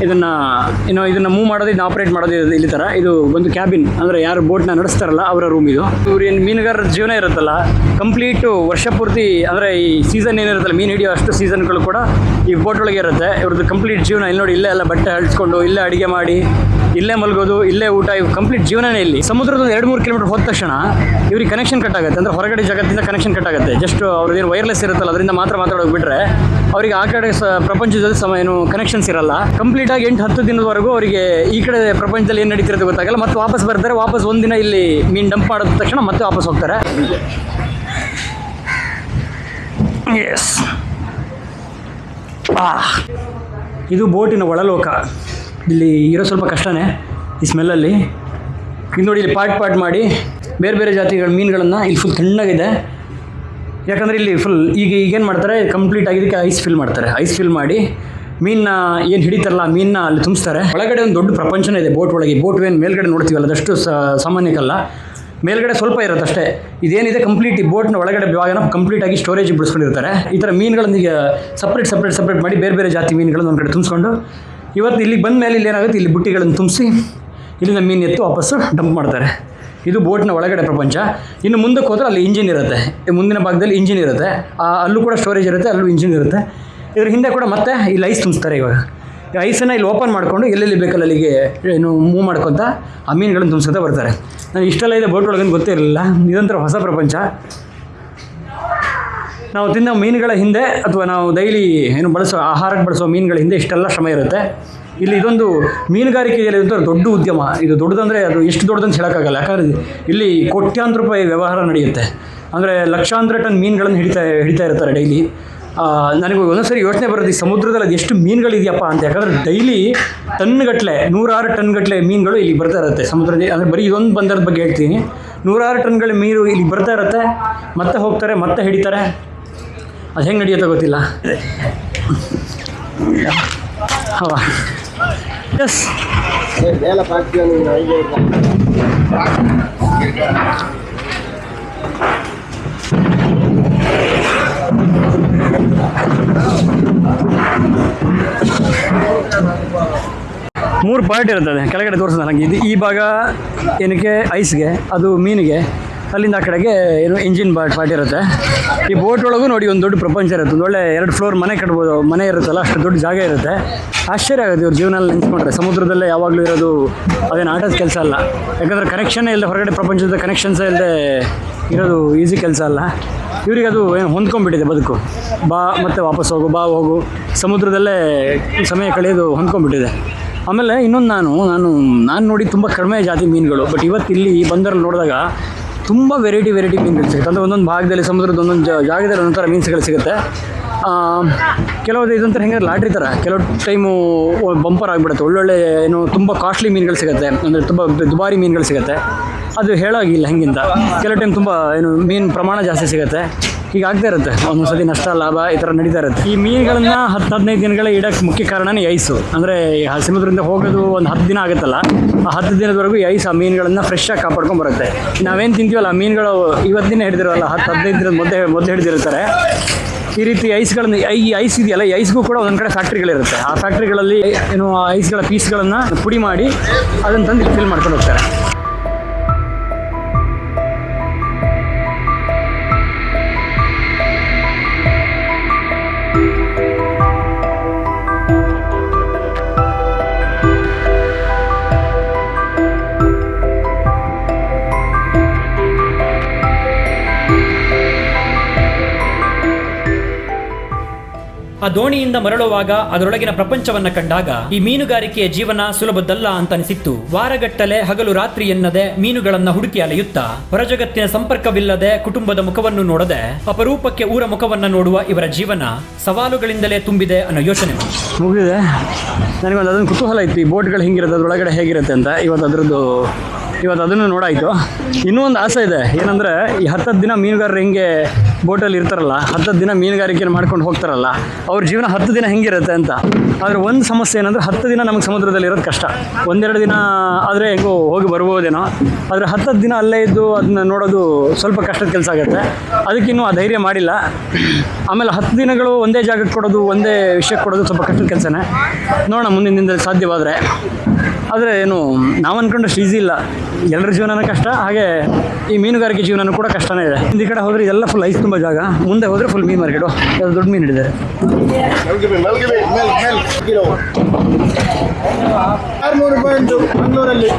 ಇದನ್ನು ಮೂವ್ ಮಾಡೋದು, ಇದನ್ನ ಆಪ್ರೇಟ್ ಮಾಡೋದು ಇಲ್ಲಿ ಥರ. ಇದು ಒಂದು ಕ್ಯಾಬಿನ್, ಅಂದರೆ ಯಾರು ಬೋಟ್ನ ನಡೆಸ್ತಾರಲ್ಲ ಅವರ ರೂಮ್ ಇದು. ಇವ್ರು ಏನು ಮೀನುಗಾರರ ಜೀವನ ಇರುತ್ತಲ್ಲ, ಕಂಪ್ಲೀಟು ವರ್ಷ ಪೂರ್ತಿ, ಅಂದರೆ ಈ ಸೀಸನ್ ಏನಿರುತ್ತಲ್ಲ, ಮೀನು ಹಿಡಿಯೋ ಅಷ್ಟು ಸೀಸನ್ಗಳು ಕೂಡ ಈ ಬೋಟ್ ಒಳಗೆ ಇರುತ್ತೆ. ಇವ್ರದ್ದು ಕಂಪ್ಲೀಟ್ ಜೀವನ ಇಲ್ಲಿ ನೋಡಿ. ಇಲ್ಲೇ ಎಲ್ಲ ಬಟ್ಟೆ ಹಳಿಸ್ಕೊಂಡು, ಇಲ್ಲೇ ಅಡುಗೆ ಮಾಡಿ, ಇಲ್ಲೇ ಮಲಗೋದು, ಇಲ್ಲೇ ಊಟ, ಇವು ಕಂಪ್ಲೀಟ್ ಜೀವನನೇ ಇಲ್ಲಿ. ಸಮುದ್ರದ 2-3 ಕಿಲೋಮೀಟರ್ ಹೋದ ತಕ್ಷಣ ಇವ್ರಿಗೆ ಕನೆಕ್ಷನ್ ಕಟ್ ಆಗುತ್ತೆ. ಅಂದರೆ ಹೊರಗಡೆ ಜಗತ್ತಿಂದ ಕನೆಕ್ಷನ್ ಕಟ್ ಆಗುತ್ತೆ. ಜಸ್ಟ್ ಅವ್ರದ್ದೇನು ವೈರ್ಲೆಸ್ ಇರುತ್ತಲ್ಲ, ಅದರಿಂದ ಮಾತ್ರ ಮಾತಾಡೋಕೆ ಬಿಟ್ಟರೆ ಅವರಿಗೆ ಆ ಕಡೆ ಪ್ರಪಂಚದ ಕನೆಕ್ಷನ್ಸ್ ಇರಲ್ಲ. ಕಂಪ್ಲೀಟಾಗಿ 8-10 ದಿನದವರೆಗೂ ಅವರಿಗೆ ಈ ಕಡೆ ಪ್ರಪಂಚದಲ್ಲಿ ಏನು ನಡೀತಿರೋದು ಗೊತ್ತಾಗಲ್ಲ. ಮತ್ತೆ ವಾಪಸ್ ಬರ್ತಾರೆ. ವಾಪಸ್ ಒಂದಿನ ಇಲ್ಲಿ ಮೀನು ಡಂಪ್ ಮಾಡಿದ ತಕ್ಷಣ ಮತ್ತೆ ವಾಪಸ್ ಹೋಗ್ತಾರೆ. ಎಸ್, ಇದು ಬೋಟಿನ ಒಳಲೋಕ. ಇಲ್ಲಿ ಇರೋ ಸ್ವಲ್ಪ ಕಷ್ಟನೇ ಈ ಸ್ಮೆಲ್ಲಲ್ಲಿ. ಇದು ನೋಡಿ, ಇಲ್ಲಿ ಪಾರ್ಟ್ ಮಾಡಿ ಬೇರೆ ಬೇರೆ ಜಾತಿಗಳ ಮೀನುಗಳನ್ನು ಇಲ್ಲಿ ಫುಲ್ ತಣ್ಣಗಿದೆ. ಯಾಕಂದರೆ ಇಲ್ಲಿ ಫುಲ್ ಈಗೇನು ಮಾಡ್ತಾರೆ, ಕಂಪ್ಲೀಟ್ ಆಗಿದ್ದಕ್ಕೆ ಐಸ್ ಫಿಲ್ ಮಾಡ್ತಾರೆ. ಐಸ್ ಫಿಲ್ ಮಾಡಿ ಮೀನನ್ನ ಏನು ಹಿಡಿತಾರಲ್ಲ, ಮೀನನ್ನ ಅಲ್ಲಿ ತುಂಬಿಸ್ತಾರೆ. ಒಳಗಡೆ ಒಂದು ದೊಡ್ಡ ಪ್ರಪಂಚನೇ ಇದೆ ಬೋಟ್ ಒಳಗೆ. ಬೋಟ್ ಏನು ಮೇಲ್ಗಡೆ ನೋಡ್ತೀವಲ್ಲ, ಅದಷ್ಟು ಸಾಮಾನ್ಯಕ್ಕಲ್ಲ. ಮೇಲ್ಗಡೆ ಸ್ವಲ್ಪ ಇರುತ್ತೆ ಅಷ್ಟೇ. ಇದೇನಿದೆ ಕಂಪ್ಲೀಟ್ ಈ ಬೋಟ್ನ ಒಳಗಡೆ ಭಾಗನ ಕಂಪ್ಲೀಟಾಗಿ ಸ್ಟೋರೇಜ್ ಬಿಡಿಸ್ಕೊಂಡಿರ್ತಾರೆ. ಈ ಥರ ಮೀನುಗಳನ್ನೀಗ ಸಪ್ರೇಟ್ ಮಾಡಿ ಬೇರೆ ಬೇರೆ ಜಾತಿ ಮೀನುಗಳನ್ನು ಒಂದು ಕಡೆ ತುಂಬಿಸ್ಕೊಂಡು, ಇವತ್ತು ಇಲ್ಲಿಗೆ ಬಂದ ಮೇಲೆ ಇಲ್ಲಿ ಏನಾಗುತ್ತೆ, ಇಲ್ಲಿ ಬುಟ್ಟಿಗಳನ್ನು ತುಂಬಿಸಿ ಇಲ್ಲಿಂದ ಮೀನು ಎತ್ತು ವಾಪಸ್ಸು ಡಂಪ್ ಮಾಡ್ತಾರೆ. ಇದು ಬೋಟ್ನ ಒಳಗಡೆ ಪ್ರಪಂಚ. ಇನ್ನು ಮುಂದಕ್ಕೆ ಹೋದರೆ ಅಲ್ಲಿ ಇಂಜಿನ್ ಇರುತ್ತೆ. ಮುಂದಿನ ಭಾಗದಲ್ಲಿ ಇಂಜಿನ್ ಇರುತ್ತೆ, ಅಲ್ಲೂ ಕೂಡ ಸ್ಟೋರೇಜ್ ಇರುತ್ತೆ, ಅಲ್ಲೂ ಇಂಜಿನ್ ಇರುತ್ತೆ. ಇದ್ರ ಹಿಂದೆ ಕೂಡ ಮತ್ತೆ ಇಲ್ಲಿ ಐಸ್ ತುಂಬಿಸ್ತಾರೆ. ಇವಾಗ ಐಸನ್ನು ಇಲ್ಲಿ ಓಪನ್ ಮಾಡಿಕೊಂಡು ಎಲ್ಲೆಲ್ಲಿ ಬೇಕಲ್ಲ ಅಲ್ಲಿಗೆ ಮೂವ್ ಮಾಡ್ಕೊತ ಆ ಮೀನುಗಳನ್ನು ತುಂಬಿಸ್ಕೊತಾ ಬರ್ತಾರೆ. ನಾನು ಇಷ್ಟೆಲ್ಲ ಇದೆ ಬೋಟ್ ಒಳಗೇನು ಗೊತ್ತೇ ಇರಲಿಲ್ಲ. ಇದೊಂಥರ ಹೊಸ ಪ್ರಪಂಚ. ನಾವು ತಿನ್ನೋ ಮೀನುಗಳ ಹಿಂದೆ, ಅಥವಾ ನಾವು ಡೈಲಿ ಆಹಾರಕ್ಕೆ ಬಳಸೋ ಮೀನುಗಳ ಹಿಂದೆ ಇಷ್ಟೆಲ್ಲ ಶ್ರಮ ಇರುತ್ತೆ. ಇಲ್ಲಿ ಇದೊಂದು ಮೀನುಗಾರಿಕೆಯಲ್ಲಿ ದೊಡ್ಡ ಉದ್ಯಮ. ಇದು ದೊಡ್ಡದಂದರೆ ಅದು ಎಷ್ಟು ದೊಡ್ಡದಂತ ಹೇಳೋಕ್ಕಾಗಲ್ಲ. ಯಾಕಂದರೆ ಇಲ್ಲಿ ಕೋಟ್ಯಾಂತರ ರೂಪಾಯಿ ವ್ಯವಹಾರ ನಡೆಯುತ್ತೆ. ಅಂದರೆ ಲಕ್ಷಾಂತರ ಟನ್ ಮೀನುಗಳನ್ನು ಹಿಡಿತಾ ಇರ್ತಾರೆ ಡೈಲಿ. ನನಗೆ ಒಂದೊಂದ್ಸರಿ ಯೋಚನೆ ಬರುತ್ತೆ, ಈ ಸಮುದ್ರದಲ್ಲಿ ಅದು ಎಷ್ಟು ಮೀನುಗಳಿದೆಯಪ್ಪ ಅಂತ. ಯಾಕಂದರೆ ಡೈಲಿ ಟನ್ಗಟ್ಟಲೆ, 106 ಟನ್ಗಟ್ಟಲೆ ಮೀನುಗಳು ಇಲ್ಲಿ ಬರ್ತಾ ಇರುತ್ತೆ ಸಮುದ್ರದಲ್ಲಿ. ಅಂದರೆ ಬರೀ ಇದೊಂದು ಬಂದರದ ಬಗ್ಗೆ ಹೇಳ್ತೀನಿ. ನೂರಾರು ಟನ್ಗಳ ನೀರು ಇಲ್ಲಿ ಬರ್ತಾ ಇರುತ್ತೆ, ಮತ್ತೆ ಹೋಗ್ತಾರೆ, ಮತ್ತೆ ಹಿಡಿತಾರೆ. ಅದು ಹೆಂಗೆ ನಡೆಯುತ್ತೆ ಗೊತ್ತಿಲ್ಲ. ಹವಾ ಎಸ್ ಮೂರು ಪಾರ್ಟ್ ಇರ್ತದೆ ಕೆಳಗಡೆ ತೋರಿಸೋದು ಹಾಗೆ. ಇದು ಈ ಭಾಗ ಏನಕ್ಕೆ ಐಸ್ಗೆ, ಅದು ಮೀನಿಗೆ, ಅಲ್ಲಿಂದ ಆ ಕಡೆಗೆ ಏನು ಇಂಜಿನ್ ಪಾರ್ಟ್ ಇರುತ್ತೆ. ಈ ಬೋಟ್ ಒಳಗೂ ನೋಡಿ ಒಂದು ದೊಡ್ಡ ಪ್ರಪಂಚ ಇರುತ್ತೆ. ಒಂದು ಒಳ್ಳೆ 2 ಫ್ಲೋರ್ ಮನೆ ಕಟ್ಬೋದು, ಮನೆ ಇರುತ್ತಲ್ಲ, ಅಷ್ಟು ದೊಡ್ಡ ಜಾಗ ಇರುತ್ತೆ. ಆಶ್ಚರ್ಯ ಆಗುತ್ತೆ ಇವ್ರ ಜೀವನದಲ್ಲಿ ನೆನೆಸ್ಕೊಂಡ್ರೆ. ಸಮುದ್ರದಲ್ಲೇ ಯಾವಾಗಲೂ ಇರೋದು ಅದೇನು ಆಟದ ಕೆಲಸ ಅಲ್ಲ. ಯಾಕಂದರೆ ಕನೆಕ್ಷನ್ನೇ ಇಲ್ಲದೆ, ಹೊರಗಡೆ ಪ್ರಪಂಚದ ಕನೆಕ್ಷನ್ಸೇ ಇಲ್ಲದೆ ಇರೋದು ಈಸಿ ಕೆಲಸ ಅಲ್ಲ. ಇವ್ರಿಗೆ ಅದು ಏನು ಹೊಂದ್ಕೊಂಡ್ಬಿಟ್ಟಿದೆ ಬದುಕು. ಬಾ ಮತ್ತೆ ವಾಪಸ್ ಹೋಗು, ಬಾ ಹೋಗು, ಸಮುದ್ರದಲ್ಲೇ ಸಮಯ ಕಳೆಯೋದು ಹೊಂದ್ಕೊಂಡ್ಬಿಟ್ಟಿದೆ. ಆಮೇಲೆ ಇನ್ನೊಂದು ನಾನು ನೋಡಿ ತುಂಬ ಕಡಿಮೆ ಜಾತಿ ಮೀನುಗಳು. ಬಟ್ ಇವತ್ತು ಇಲ್ಲಿ ಈ ಬಂದರಲ್ಲಿ ನೋಡಿದಾಗ ತುಂಬ ವೆರೈಟಿ ಮೀನುಗಳು ಸಿಗುತ್ತೆ. ಅಂದರೆ ಒಂದೊಂದು ಭಾಗದಲ್ಲಿ ಸಮುದ್ರದ ಒಂದೊಂದು ಜಾಗದಲ್ಲಿ ಒಂದೊಂಥರ ಮೀನುಗಳು ಸಿಗುತ್ತೆ. ಕೆಲವೊಂದು ಇದೊಂಥರ ಹೆಂಗೆ ಲಾಟ್ರಿ ಥರ, ಕೆಲವು ಟೈಮು ಬಂಪರ್ ಆಗಿಬಿಡುತ್ತೆ. ಒಳ್ಳೊಳ್ಳೆ ಏನು ತುಂಬ ಕಾಸ್ಟ್ಲಿ ಮೀನುಗಳು ಸಿಗುತ್ತೆ, ಅಂದರೆ ತುಂಬ ದುಬಾರಿ ಮೀನುಗಳು ಸಿಗುತ್ತೆ. ಅದು ಹೇಳೋಗಿಲ್ಲ ಹೆಂಗಿಂತ. ಕೆಲವು ಟೈಮ್ ತುಂಬ ಏನು ಮೀನು ಪ್ರಮಾಣ ಜಾಸ್ತಿ ಸಿಗುತ್ತೆ. ಈಗ ಆಗ್ತಾ ಇರುತ್ತೆ, ಒಂದೊಂದು ಸತಿ ನಷ್ಟ ಲಾಭ ಈ ಥರ ನಡೀತಾ ಇರುತ್ತೆ. ಈ ಮೀನುಗಳನ್ನು 10-15 ದಿನಗಳ ಇಡೋಕ್ಕೆ ಮುಖ್ಯ ಕಾರಣನೇ ಐಸು. ಅಂದರೆ ಸಮುದ್ರದಿಂದ ಹೋಗೋದು ಒಂದು 10 ದಿನ ಆಗುತ್ತಲ್ಲ, ಆ 10 ದಿನದವರೆಗೂ ಈ ಐಸ್ ಆ ಮೀನುಗಳನ್ನು ಫ್ರೆಶ್ಶಾಗಿ ಕಾಪಾಡ್ಕೊಂಡು ಬರುತ್ತೆ. ನಾವೇನು ತಿಂತೀವಲ್ಲ ಆ ಮೀನುಗಳು ಇವತ್ತು ದಿನ ಹಿಡಿದಿರೋಲ್ಲ, 10-15 ದಿನದ ಮೊದಲು ಹಿಡಿದಿರ್ತಾರೆ. ಈ ರೀತಿ ಐಸ್ಗಳನ್ನು, ಈ ಐಸ್ ಇದೆಯಲ್ಲ, ಈ ಐಸ್ಗೂ ಕೂಡ ಒಂದೊಂದು ಕಡೆ ಫ್ಯಾಕ್ಟ್ರಿಗಳಿರುತ್ತೆ. ಆ ಫ್ಯಾಕ್ಟ್ರಿಗಳಲ್ಲಿ ಏನು ಆ ಐಸ್ಗಳ ಪೀಸ್ಗಳನ್ನು ಪುಡಿ ಮಾಡಿ ಅದನ್ನು ತಂದು ಫಿಲ್ ಮಾಡ್ಕೊಂಡು ಹೋಗ್ತಾರೆ. ಆ ದೋಣಿಯಿಂದ ಮರಳುವಾಗ ಅದರೊಳಗಿನ ಪ್ರಪಂಚವನ್ನ ಕಂಡಾಗ ಈ ಮೀನುಗಾರಿಕೆಯ ಜೀವನ ಸುಲಭದಲ್ಲ ಅಂತ ಅನಿಸಿತ್ತು. ವಾರಗಟ್ಟಲೆ ಹಗಲು ರಾತ್ರಿ ಎನ್ನದೆ ಮೀನುಗಳನ್ನ ಹುಡುಕಿ ಅಲೆಯುತ್ತಾ, ಹೊರಜಗತ್ತಿನ ಸಂಪರ್ಕವಿಲ್ಲದೆ ಕುಟುಂಬದ ಮುಖವನ್ನು ನೋಡದೆ ಅಪರೂಪಕ್ಕೆ ಊರ ಮುಖವನ್ನ ನೋಡುವ ಇವರ ಜೀವನ ಸವಾಲುಗಳಿಂದಲೇ ತುಂಬಿದೆ ಅನ್ನೋ ಯೋಚನೆ ಮುಗಿದಿದೆ. ನನಗೊಂದು ಅದೊಂದು ಕುತೂಹಲ ಇತ್ತು, ಈ ಬೋಟ್ಗಳು ಹಿಂಗಿರುತ್ತೆ, ಅದರೊಳಗಡೆ ಹೇಗಿರುತ್ತೆ ಅಂತ. ಇವತ್ತು ಅದನ್ನು ನೋಡಾಯಿತು. ಇನ್ನೂ ಒಂದು ಆಸೆ ಇದೆ, ಏನಂದರೆ ಈ 10 ದಿನ ಮೀನುಗಾರರು ಹೆಂಗೆ ಬೋಟಲ್ಲಿ ಇರ್ತಾರಲ್ಲ, 10 ದಿನ ಮೀನುಗಾರಿಕೆಯನ್ನು ಮಾಡ್ಕೊಂಡು ಹೋಗ್ತಾರಲ್ಲ, ಅವ್ರ ಜೀವನ 10 ದಿನ ಹೆಂಗಿರುತ್ತೆ ಅಂತ. ಆದರೆ ಒಂದು ಸಮಸ್ಯೆ ಏನಂದರೆ 10 ದಿನ ನಮಗೆ ಸಮುದ್ರದಲ್ಲಿ ಇರೋದು ಕಷ್ಟ. 1-2 ದಿನ ಆದರೆ ಹೆಂಗೋ ಹೋಗಿ ಬರ್ಬೋದೇನೋ. ಆದರೆ 10 ದಿನ ಅಲ್ಲೇ ಇದ್ದು ಅದನ್ನ ನೋಡೋದು ಸ್ವಲ್ಪ ಕಷ್ಟದ ಕೆಲಸ ಆಗುತ್ತೆ. ಅದಕ್ಕಿನ್ನೂ ಆ ಧೈರ್ಯ ಮಾಡಿಲ್ಲ. ಆಮೇಲೆ 10 ದಿನಗಳು ಒಂದೇ ಜಾಗಕ್ಕೆ ಕೊಡೋದು, ಒಂದೇ ವಿಷಯಕ್ಕೆ ಕೊಡೋದು ಸ್ವಲ್ಪ ಕಷ್ಟದ ಕೆಲಸನೇ. ನೋಡೋಣ ಮುಂದಿನ ದಿನದಲ್ಲಿ ಸಾಧ್ಯವಾದರೆ. ಆದರೆ ಏನು ನಾವು ಅಂದ್ಕೊಂಡಷ್ಟು ಈಸಿ ಇಲ್ಲ. ಎಲ್ಲರ ಜೀವನನೂ ಕಷ್ಟ, ಹಾಗೆ ಈ ಮೀನುಗಾರಿಕೆ ಜೀವನನೂ ಕೂಡ ಕಷ್ಟನೇ ಇದೆ. ಈ ಕಡೆ ಹೋದರೆ ಇದೆಲ್ಲ ಫುಲ್ ಐಸ್ ತುಂಬ ಜಾಗ, ಮುಂದೆ ಹೋದರೆ ಫುಲ್ ಮೀನು ಮಾರ್ಕೆಟು. ಅದು ದೊಡ್ಡ ಮೀನು ಹಿಡಿದ್ದಾರೆ. 600 ರೂಪಾಯಿ ಉಂಟು ಮಂಗಳೂರಲ್ಲಿ.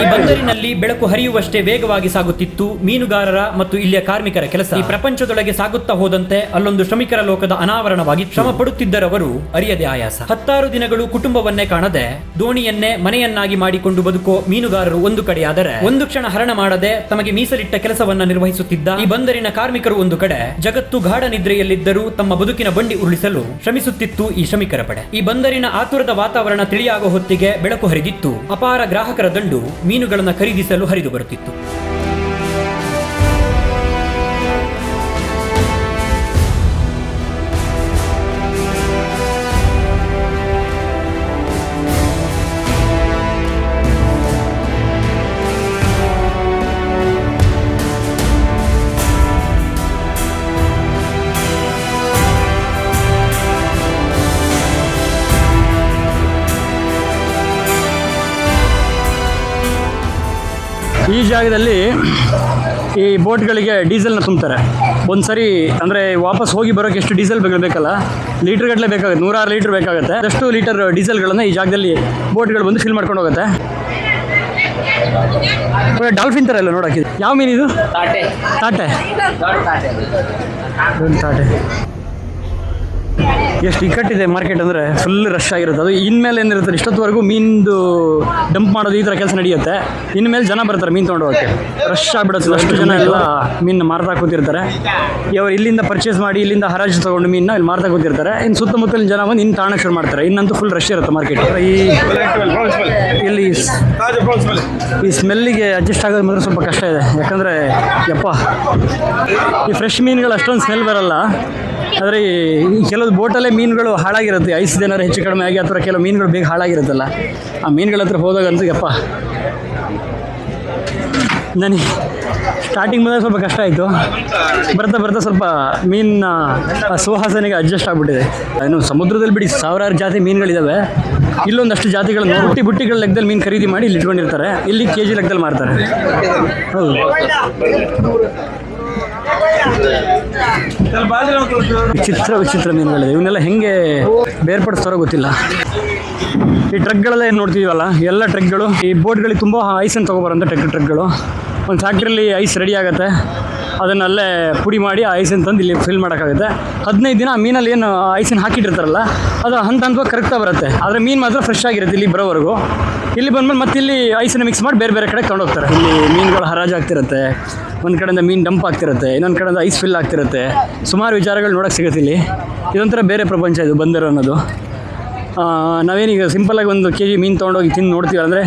ಈ ಬಂದರಿನಲ್ಲಿ ಬೆಳಕು ಹರಿಯುವಷ್ಟೇ ವೇಗವಾಗಿ ಸಾಗುತ್ತಿತ್ತು ಮೀನುಗಾರರ ಮತ್ತು ಇಲ್ಲಿಯ ಕಾರ್ಮಿಕರ ಕೆಲಸ. ಈ ಪ್ರಪಂಚದೊಳಗೆ ಸಾಗುತ್ತಾ ಹೋದಂತೆ ಅಲ್ಲೊಂದು ಶ್ರಮಿಕರ ಲೋಕದ ಅನಾವರಣವಾಗಿ ಶ್ರಮ ಪಡುತ್ತಿದ್ದರವರು ಅರಿಯದೆ ಆಯಾಸ. 10 ದಿನಗಳು ಕುಟುಂಬವನ್ನೇ ಕಾಣದೆ ದೋಣಿಯನ್ನೇ ಮನೆಯನ್ನಾಗಿ ಮಾಡಿಕೊಂಡು ಬದುಕೋ ಮೀನುಗಾರರು ಒಂದು ಕಡೆಯಾದರೆ, ಒಂದು ಕ್ಷಣ ಹರಣ ಮಾಡದೆ ತಮಗೆ ಮೀಸಲಿಟ್ಟ ಕೆಲಸವನ್ನ ನಿರ್ವಹಿಸುತ್ತಿದ್ದ ಈ ಬಂದರಿನ ಕಾರ್ಮಿಕರು ಒಂದು ಕಡೆ. ಜಗತ್ತು ಗಾಢ ನಿದ್ರೆಯಲ್ಲಿದ್ದರೂ ತಮ್ಮ ಬದುಕಿನ ಬಂಡಿ ಉರುಳಿಸಲು ಶ್ರಮಿಸುತ್ತಿತ್ತು ಈ ಶ್ರಮಿಕರ ಪಡೆ. ಈ ಬಂದರಿನ ಆತುರದ ವಾತಾವರಣ ತಿಳಿಯಾಗೋ ಹೊತ್ತಿಗೆ ಬೆಳಕು ಹರಿದಿತ್ತು. ಅಪಾರ ಗ್ರಾಹಕರ ದಂಡು ಮೀನುಗಳನ್ನು ಖರೀದಿಸಲು ಹರಿದು ಬರುತ್ತಿತ್ತು. ಈ ಜಾಗದಲ್ಲಿ ಈ ಬೋಟ್ಗಳಿಗೆ ಡೀಸೆಲ್ನ ತುಂಬ್ತಾರೆ. ಒಂದು ಸರಿ ಅಂದರೆ ವಾಪಸ್ ಹೋಗಿ ಬರೋಕ್ಕೆ ಎಷ್ಟು ಡೀಸೆಲ್ ಬೇಕಲ್ಲ, ಲೀಟರ್ ಗಟ್ಟಲೆ ಬೇಕಾಗುತ್ತೆ, 106 ಲೀಟರ್ ಬೇಕಾಗುತ್ತೆ. ಅದಷ್ಟು ಲೀಟರ್ ಡೀಸೆಲ್ಗಳನ್ನು ಈ ಜಾಗದಲ್ಲಿ ಬೋಟ್ಗಳು ಬಂದು ಫಿಲ್ ಮಾಡ್ಕೊಂಡು ಹೋಗುತ್ತೆ. ಡಾಲ್ಫಿನ್ ಥರ ಎಲ್ಲ ನೋಡೋಕೆ. ಯಾವ ಮೀನಿದು? ತಾಟೆ. ದೊಡ್ಡ ತಾಟೆ. ಎಷ್ಟು ಇಕ್ಕಟ್ಟಿದೆ ಮಾರ್ಕೆಟ್ ಅಂದರೆ ಫುಲ್ ರಶ್ ಆಗಿರುತ್ತೆ. ಅದು ಇನ್ಮೇಲೆ ಏನಿರುತ್ತೆ, ಇಷ್ಟೊತ್ತವರೆಗೂ ಮೀನ್ದು ಡಂಪ್ ಮಾಡೋದು ಈ ಥರ ಕೆಲಸ ನಡೆಯುತ್ತೆ. ಇನ್ಮೇಲೆ ಜನ ಬರ್ತಾರೆ ಮೀನು ತೊಗೊಂಡೋಗಕ್ಕೆ, ರಶ್ ಆಗಿಬಿಡುತ್ತೆ. ಅಷ್ಟು ಜನ ಎಲ್ಲ ಮೀನು ಮಾರ್ತಾ ಕೂತಿರ್ತಾರೆ. ಇವರು ಇಲ್ಲಿಂದ ಪರ್ಚೇಸ್ ಮಾಡಿ ಇಲ್ಲಿಂದ ಹರಾಜು ತೊಗೊಂಡು ಮೀನನ್ನ ಇಲ್ಲಿ ಮಾರ್ತಾ ಕೂತಿರ್ತಾರೆ. ಇನ್ನು ಸುತ್ತಮುತ್ತಲಿನ ಜನ ಬಂದು ಇನ್ನು ತಾಣಕ್ಕೆ ಶುರು ಮಾಡ್ತಾರೆ. ಇನ್ನಂತೂ ಫುಲ್ ರಶ್ ಇರುತ್ತೆ ಮಾರ್ಕೆಟ್. ಇಲ್ಲಿ ಈ ಸ್ಮೆಲ್ಲಿಗೆ ಅಡ್ಜಸ್ಟ್ ಆಗೋದು ಮಾತ್ರ ಸ್ವಲ್ಪ ಕಷ್ಟ ಇದೆ. ಯಾಕಂದರೆ ಯಪ್ಪ, ಈ ಫ್ರೆಶ್ ಮೀನುಗಳು ಅಷ್ಟೊಂದು ಸ್ಮೆಲ್ ಬರಲ್ಲ. ಆದರೆ ಈ ಕೆಲವು ಬೋಟಲ್ಲೇ ಮೀನುಗಳು ಹಾಳಾಗಿರುತ್ತೆ, ಐಸ್ ಏನಾದ್ರು ಹೆಚ್ಚು ಕಡಿಮೆ ಆಗಿ ಅಥವಾ ಕೆಲವು ಮೀನುಗಳು ಬೇಗ ಹಾಳಾಗಿರುತ್ತಲ್ಲ, ಆ ಮೀನುಗಳ ಹತ್ರ ಹೋದಾಗಂತೂ ಯಪ್ಪ ನನಗೆ ಸ್ಟಾರ್ಟಿಂಗ್ ಬಂದಾಗ ಸ್ವಲ್ಪ ಕಷ್ಟ ಆಯಿತು. ಬರ್ತಾ ಬರ್ತಾ ಸ್ವಲ್ಪ ಮೀನಿನ ಸುವಾಸನೆಗೆ ಅಡ್ಜಸ್ಟ್ ಆಗಿಬಿಟ್ಟಿದೆ. ಇನ್ನು ಸಮುದ್ರದಲ್ಲಿ ಬಿಡಿ ಸಾವಿರಾರು ಜಾತಿ ಮೀನುಗಳಿದ್ದಾವೆ. ಇಲ್ಲೊಂದಷ್ಟು ಜಾತಿಗಳನ್ನು ಬುಟ್ಟಿಗಳ ಲೆಕ್ಕದಲ್ಲಿ ಮೀನು ಖರೀದಿ ಮಾಡಿ ಇಲ್ಲಿ ಇಟ್ಕೊಂಡಿರ್ತಾರೆ. ಇಲ್ಲಿ ಕೆ ಜಿ ಲೆಕ್ಕದಲ್ಲಿ ಮಾರ್ತಾರೆ. ಹೌದು, ವಿಚಿತ್ರ ಮೀನುಗಳಿದೆ. ಇವನ್ನೆಲ್ಲ ಹೆಂಗೆ ಬೇರ್ಪಡಿಸ್ತಾರೋ ಗೊತ್ತಿಲ್ಲ. ಈ ಟ್ರಕ್ಗಳೆಲ್ಲ ಏನು ನೋಡ್ತೀವಲ್ಲ, ಎಲ್ಲ ಟ್ರಕ್ಗಳು ಈ ಬೋಟ್ಗಳಿಗೆ ತುಂಬ ಐಸನ್ನು ತೊಗೊಬಾರಂತ ಟ್ರಕ್ಗಳು. ಒಂದು ಫ್ಯಾಕ್ಟ್ರಿಯಲ್ಲಿ ಐಸ್ ರೆಡಿ ಆಗುತ್ತೆ, ಅದನ್ನಲ್ಲೇ ಪುಡಿ ಮಾಡಿ ಆ ಐಸನ್ನು ತಂದು ಇಲ್ಲಿ ಫಿಲ್ ಮಾಡೋಕ್ಕಾಗುತ್ತೆ. 15 ದಿನ ಆ ಮೀನಲ್ಲಿ ಏನು ಐಸನ್ನು ಹಾಕಿಟ್ಟಿರ್ತಾರಲ್ಲ, ಅದು ಹಂತವಾಗಿ ಕರೆಕ್ಟಾಗಿ ಬರುತ್ತೆ. ಆದರೆ ಮೀನು ಮಾತ್ರ ಫ್ರೆಶ್ ಆಗಿರುತ್ತೆ ಇಲ್ಲಿ ಬರೋವರೆಗೂ. ಇಲ್ಲಿ ಬಂದ್ಮೇಲೆ ಮತ್ತೆ ಇಲ್ಲಿ ಐಸನ್ನು ಮಿಕ್ಸ್ ಮಾಡಿ ಬೇರೆ ಬೇರೆ ಕಡೆ ತೊಗೊಂಡೋಗ್ತಾರೆ. ಇಲ್ಲಿ ಮೀನುಗಳು ಹರಾಜು ಆಗ್ತಿರುತ್ತೆ, ಒಂದು ಕಡೆಯಿಂದ ಮೀನು ಡಂಪ್ ಆಗ್ತಿರುತ್ತೆ, ಇನ್ನೊಂದು ಕಡೆಯಿಂದ ಐಸ್ ಫಿಲ್ ಆಗ್ತಿರುತ್ತೆ. ಸುಮಾರು ವಿಚಾರಗಳು ನೋಡೋಕ್ಕೆ ಸಿಗುತ್ತೆ ಇಲ್ಲಿ. ಇದೊಂಥರ ಬೇರೆ ಪ್ರಪಂಚ ಇದು ಬಂದರು ಅನ್ನೋದು. ನಾವೇನೀಗ ಸಿಂಪಲ್ಲಾಗಿ ಒಂದು ಕೆ ಜಿ ಮೀನು ತೊಗೊಂಡೋಗಿ ತಿಂದು ನೋಡ್ತೀವಿ ಅಂದರೆ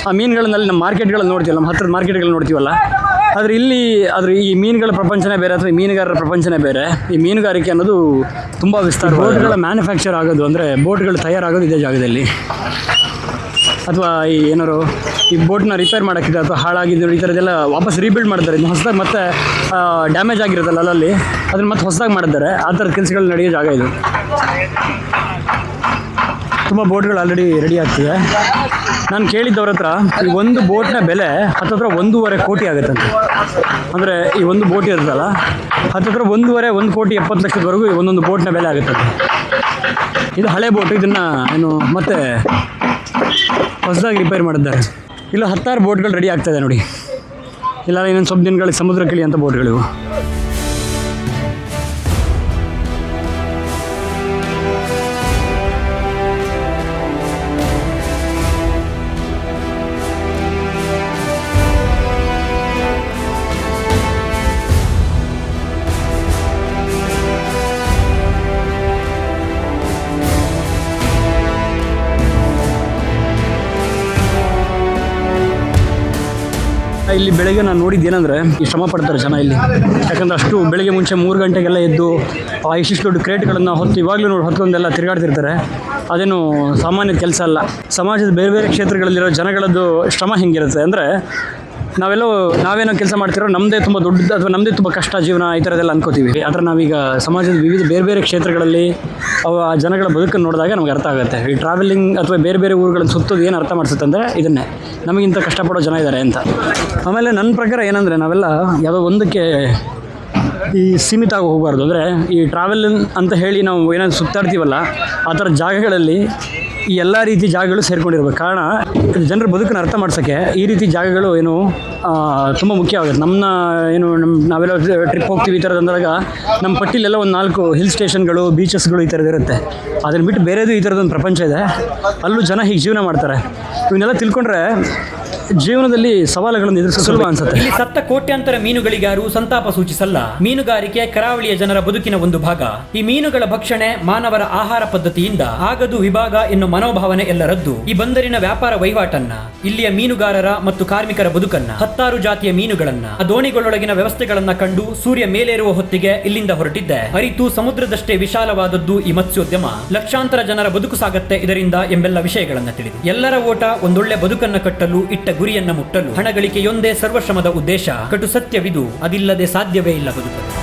ಆ ಮೀನುಗಳನ್ನಲ್ಲಿ ನಮ್ಮ ಮಾರ್ಕೆಟ್ಗಳಲ್ಲಿ ನೋಡ್ತೀವಲ್ಲ, ನಮ್ಮ ಹತ್ತಿರದ ಮಾರ್ಕೆಟ್ಗಳು ನೋಡ್ತೀವಲ್ಲ. ಆದರೆ ಇಲ್ಲಿ ಈ ಮೀನುಗಳ ಪ್ರಪಂಚನೇ ಬೇರೆ ಅಥವಾ ಈ ಮೀನುಗಾರರ ಪ್ರಪಂಚನೇ ಬೇರೆ. ಈ ಮೀನುಗಾರಿಕೆ ಅನ್ನೋದು ತುಂಬ ವಿಸ್ತಾರ. ಬೋಟ್ಗಳ ಮ್ಯಾನುಫ್ಯಾಕ್ಚರ್ ಆಗೋದು ಅಂದರೆ ಬೋಟ್ಗಳು ತಯಾರಾಗೋದು ಇದೇ ಜಾಗದಲ್ಲಿ. ಅಥವಾ ಈ ಏನಾರು ಈ ಬೋಟ್ನ ರಿಪೇರ್ ಮಾಡೋಕ್ಕಿದೆ ಅಥವಾ ಹಾಳಾಗಿದ್ದು ಈ ಥರದ್ದೆಲ್ಲ ವಾಪಸ್ ರೀಬಿಲ್ಡ್ ಮಾಡ್ತಾರೆ. ಇನ್ನು ಹೊಸದಾಗಿ ಮತ್ತೆ ಡ್ಯಾಮೇಜ್ ಆಗಿರುತ್ತಲ್ಲ ಅಲ್ಲಲ್ಲಿ ಅದನ್ನು ಮತ್ತೆ ಹೊಸದಾಗಿ ಮಾಡಿದ್ದಾರೆ. ಆ ಥರದ ಕೆಲಸಗಳು ನಡೆಯೋ ಜಾಗ ಇದು. ತುಂಬ ಬೋಟ್ಗಳು ಆಲ್ರೆಡಿ ರೆಡಿ ಆಗ್ತಿದೆ. ನಾನು ಕೇಳಿದ್ದವ್ರ ಹತ್ರ ಈ ಒಂದು ಬೋಟ್ನ ಬೆಲೆ ಹತ್ತತ್ರ 1.5 ಕೋಟಿ ಆಗುತ್ತಂತೆ. ಅಂದರೆ ಈ ಒಂದು ಬೋಟ್ ಇರುತ್ತಲ್ಲ, ಹತ್ತತ್ರ 1.5 ಕೋಟಿ 70 ಲಕ್ಷದವರೆಗೂ ಒಂದೊಂದು ಬೋಟ್ನ ಬೆಲೆ ಆಗುತ್ತಂತೆ. ಇದು ಹಳೆ ಬೋಟು, ಇದನ್ನು ಏನು ಮತ್ತೆ ಹೊಸದಾಗಿ ರಿಪೇರ್ ಮಾಡಿದ್ದಾರೆ. ಇಲ್ಲ 10 ಬೋಟ್ಗಳು ರೆಡಿ ಆಗ್ತಾಯಿದೆ ನೋಡಿ. ಇಲ್ಲ ಇನ್ನೊಂದು ಸ್ವಲ್ಪ ದಿನಗಳಿಗೆ ಸಮುದ್ರ ಕಿಳಿ ಅಂತ ಬೋಟ್ಗಳಿವು. ಇಲ್ಲಿ ಬೆಳಗ್ಗೆ ನಾನು ನೋಡಿದ್ದೇನೆಂದರೆ ಈ ಶ್ರಮ ಪಡ್ತಾರೆ ಜನ ಇಲ್ಲಿ. ಯಾಕಂದರೆ ಅಷ್ಟು ಬೆಳಗ್ಗೆ ಮುಂಚೆ 3 ಗಂಟೆಗೆಲ್ಲ ಎದ್ದು ಇಷ್ಟಿಷ್ಟು ದೊಡ್ಡ ಕ್ರೇಟ್ಗಳನ್ನು ಹೊತ್ತು ಇವಾಗಲೂ ನೋಡಿ ಹೊತ್ಕೊಂಡೆಲ್ಲ ತಿರುಗಾಡ್ತಿರ್ತಾರೆ. ಅದೇನು ಸಾಮಾನ್ಯ ಕೆಲಸ ಅಲ್ಲ. ಸಮಾಜದ ಬೇರೆ ಬೇರೆ ಕ್ಷೇತ್ರಗಳಲ್ಲಿರೋ ಜನಗಳದ್ದು ಶ್ರಮ ಹೆಂಗಿರುತ್ತೆ ಅಂದರೆ, ನಾವೇನೋ ಕೆಲಸ ಮಾಡ್ತಿರೋ ನಮ್ಮದೇ ತುಂಬ ದೊಡ್ಡದು ಅಥವಾ ನಮ್ಮದೇ ತುಂಬ ಕಷ್ಟ ಜೀವನ ಈ ಥರದ್ದೆಲ್ಲ ಅನ್ಕೋತೀವಿ. ಆದರೆ ನಾವೀಗ ಸಮಾಜದ ವಿವಿಧ ಬೇರೆ ಬೇರೆ ಕ್ಷೇತ್ರಗಳಲ್ಲಿ ಆ ಜನಗಳ ಬದುಕನ್ನು ನೋಡಿದಾಗ ನಮಗೆ ಅರ್ಥ ಆಗುತ್ತೆ. ಈ ಟ್ರಾವೆಲಿಂಗ್ ಅಥವಾ ಬೇರೆ ಬೇರೆ ಊರುಗಳನ್ನು ಸುತ್ತೋದು ಏನು ಅರ್ಥ ಮಾಡಿಸುತ್ತೆ ಅಂದರೆ ಇದನ್ನೇ, ನಮಗಿಂತ ಕಷ್ಟಪಡೋ ಜನ ಇದ್ದಾರೆ ಅಂತ. ಆಮೇಲೆ ನನ್ನ ಪ್ರಕಾರ ಏನಂದರೆ, ನಾವೆಲ್ಲ ಯಾವುದೋ ಒಂದಕ್ಕೆ ಈ ಸೀಮಿತ ಆಗಿ ಹೋಗಬಾರ್ದು. ಅಂದರೆ ಈ ಟ್ರಾವೆಲ್ ಅಂತ ಹೇಳಿ ನಾವು ಏನಾದ್ರು ಸುತ್ತಾಡ್ತೀವಲ್ಲ, ಆ ಥರ ಜಾಗಗಳಲ್ಲಿ ಈ ಎಲ್ಲ ರೀತಿ ಜಾಗಗಳು ಸೇರ್ಕೊಂಡಿರ್ಬೇಕು. ಕಾರಣ ಜನರ ಬದುಕನ್ನು ಅರ್ಥ ಮಾಡ್ಸೋಕ್ಕೆ ಈ ರೀತಿ ಜಾಗಗಳು ತುಂಬ ಮುಖ್ಯವಾಗುತ್ತೆ. ನಾವೆಲ್ಲ ಟ್ರಿಪ್ ಹೋಗ್ತೀವಿ ಈ ಥರದ್ದು ಅಂದಾಗ ನಮ್ಮ ಪಟ್ಟಿಲೆಲ್ಲ ಒಂದು 4 ಹಿಲ್ ಸ್ಟೇಷನ್ಗಳು, ಬೀಚಸ್ಗಳು ಈ ಥರದ್ದು ಇರುತ್ತೆ. ಅದನ್ನು ಬಿಟ್ಟು ಬೇರೆದು ಈ ಥರದೊಂದು ಪ್ರಪಂಚ ಇದೆ. ಅಲ್ಲೂ ಜನ ಹೀಗೆ ಜೀವನ ಮಾಡ್ತಾರೆ. ಇವನ್ನೆಲ್ಲ ತಿಳ್ಕೊಂಡ್ರೆ ಜೀವನದಲ್ಲಿ ಸವಾಲುಗಳನ್ನು ಎದುರಿಸಲು ಸುಲಭ ಅನ್ಸುತ್ತೆ. ಇಲ್ಲಿ ಸತ್ತ ಕೋಟ್ಯಾಂತರ ಮೀನುಗಳಿಗೆ ಯಾರು ಸಂತಾಪ ಸೂಚಿಸಲ್ಲ. ಮೀನುಗಾರಿಕೆ ಕರಾವಳಿಯ ಜನರ ಬದುಕಿನ ಒಂದು ಭಾಗ. ಈ ಮೀನುಗಳ ಭಕ್ಷಣೆ ಮಾನವರ ಆಹಾರ ಪದ್ಧತಿಯಿಂದ ಆಗದು ವಿಭಾಗ ಎನ್ನುವ ಮನೋಭಾವನೆ ಎಲ್ಲರದ್ದು. ಈ ಬಂದರಿನ ವ್ಯಾಪಾರ ವಹಿವಾಟನ್ನ, ಇಲ್ಲಿಯ ಮೀನುಗಾರರ ಮತ್ತು ಕಾರ್ಮಿಕರ ಬದುಕನ್ನ, 10 ಜಾತಿಯ ಮೀನುಗಳನ್ನ, ಆ ದೋಣಿಗಳೊಳಗಿನ ವ್ಯವಸ್ಥೆಗಳನ್ನ ಕಂಡು ಸೂರ್ಯ ಮೇಲೇರುವ ಹೊತ್ತಿಗೆ ಇಲ್ಲಿಂದ ಹೊರಟಿದ್ದೆ ಅರಿತು ಸಮುದ್ರದಷ್ಟೇ ವಿಶಾಲವಾದದ್ದು ಈ ಮತ್ಸ್ಯೋದ್ಯಮ. ಲಕ್ಷಾಂತರ ಜನರ ಬದುಕು ಸಾಗತ್ತೆ ಇದರಿಂದ ಎಂಬೆಲ್ಲ ವಿಷಯಗಳನ್ನ ತಿಳಿದು ಎಲ್ಲರ ಓಟ ಒಂದೊಳ್ಳೆ ಬದುಕನ್ನ ಕಟ್ಟಲು, ಇಟ್ಟ ಗುರಿಯನ್ನ ಮುಟ್ಟಲು. ಹಣ ಗಳಿಕೆಯೊಂದೇ ಸರ್ವಶ್ರಮದ ಉದ್ದೇಶ. ಕಟು ಸತ್ಯವಿದು, ಅದಿಲ್ಲದೆ ಸಾಧ್ಯವೇ ಇಲ್ಲ ಬದುಕಲು.